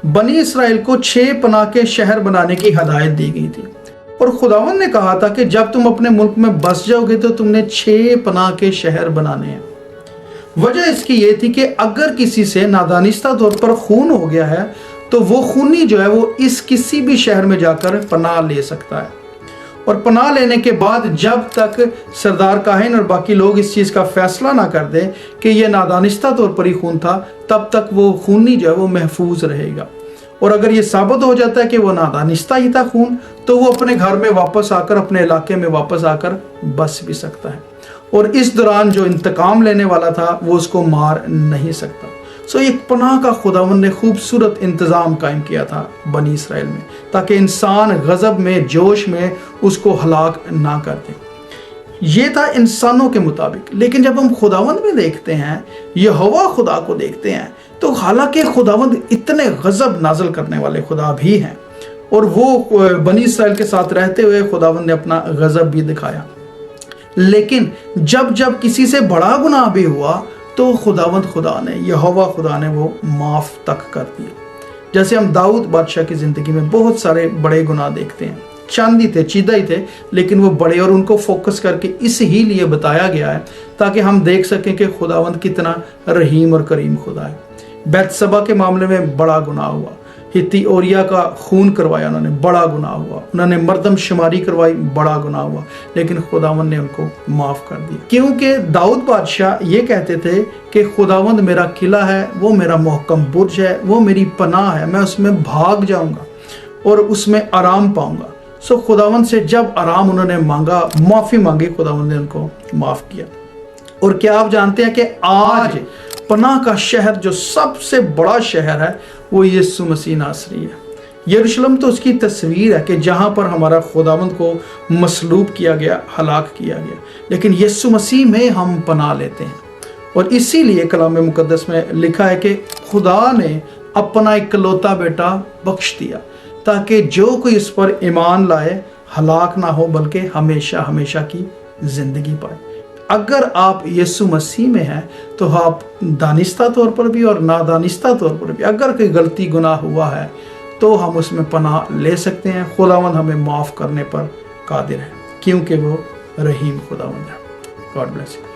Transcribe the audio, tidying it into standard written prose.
بنی اسرائیل کو 6 پناہ کے شہر بنانے کی ہدایت دی گئی تھی، اور خداوند نے کہا تھا کہ جب تم اپنے ملک میں بس جاؤ گے تو تم نے 6 پناہ کے شہر بنانے ہیں۔ وجہ اس کی یہ تھی کہ اگر کسی سے نادانستہ طور پر خون ہو گیا ہے تو وہ خونی جو ہے وہ اس کسی بھی شہر میں جا کر پناہ لے سکتا ہے، اور پناہ لینے کے بعد جب تک سردار کاہن اور باقی لوگ اس چیز کا فیصلہ نہ کر دیں کہ یہ نادانستہ طور پر ہی خون تھا، تب تک وہ خونی جو ہے وہ محفوظ رہے گا، اور اگر یہ ثابت ہو جاتا ہے کہ وہ نادانستہ ہی تھا خون، تو وہ اپنے گھر میں واپس آ کر، اپنے علاقے میں واپس آ کر بس بھی سکتا ہے، اور اس دوران جو انتقام لینے والا تھا وہ اس کو مار نہیں سکتا۔ ایک پناہ کا خداوند نے خوبصورت انتظام قائم کیا تھا بنی اسرائیل میں، تاکہ انسان غضب میں، جوش میں اس کو ہلاک نہ کر دے۔ یہ تھا انسانوں کے مطابق، لیکن جب ہم خداوند میں دیکھتے ہیں، یہوہ خدا کو دیکھتے ہیں، تو حالانکہ خداوند اتنے غضب نازل کرنے والے خدا بھی ہیں، اور وہ بنی اسرائیل کے ساتھ رہتے ہوئے خداوند نے اپنا غضب بھی دکھایا، لیکن جب کسی سے بڑا گناہ بھی ہوا تو خداوند خدا نے، یہوہ خدا نے وہ معاف تک کر دیا۔ جیسے ہم داؤد بادشاہ کی زندگی میں بہت سارے بڑے گناہ دیکھتے ہیں، چاند ہی تھے، چیدہ ہی تھے، لیکن وہ بڑے، اور ان کو فوکس کر کے اس ہی لیے بتایا گیا ہے تاکہ ہم دیکھ سکیں کہ خداوند کتنا رحیم اور کریم خدا ہے۔ بیت سبا کے معاملے میں بڑا گناہ ہوا، ہتی اوریا کا خون کروایا انہوں نے، بڑا گناہ ہوا، انہوں نے مردم شماری کروائی، بڑا گناہ ہوا، لیکن خداوند نے ان کو معاف کر دیا، کیونکہ داؤد بادشاہ یہ کہتے تھے کہ خداوند میرا قلعہ ہے، وہ میرا محکم برج ہے، وہ میری پناہ ہے، میں اس میں بھاگ جاؤں گا اور اس میں آرام پاؤں گا۔ خداوند سے جب آرام انہوں نے مانگا، معافی مانگی، خداوند نے ان کو معاف کیا۔ اور کیا آپ جانتے ہیں کہ آج پناہ کا شہر جو سب سے بڑا شہر ہے وہ یسوع مسیح ناصری ہے۔ یروشلم تو اس کی تصویر ہے کہ جہاں پر ہمارا خداوند کو مصلوب کیا گیا، ہلاک کیا گیا، لیکن یسوع مسیح میں ہم پناہ لیتے ہیں، اور اسی لیے کلام مقدس میں لکھا ہے کہ خدا نے اپنا اکلوتا بیٹا بخش دیا تاکہ جو کوئی اس پر ایمان لائے ہلاک نہ ہو بلکہ ہمیشہ ہمیشہ کی زندگی پائے۔ اگر آپ یسوع مسیح میں ہیں تو آپ دانستہ طور پر بھی اور نادانستہ طور پر بھی، اگر کوئی غلطی گناہ ہوا ہے تو ہم اس میں پناہ لے سکتے ہیں۔ خداوند ہمیں معاف کرنے پر قادر ہے کیونکہ وہ رحیم خداوند ہے۔ God bless you.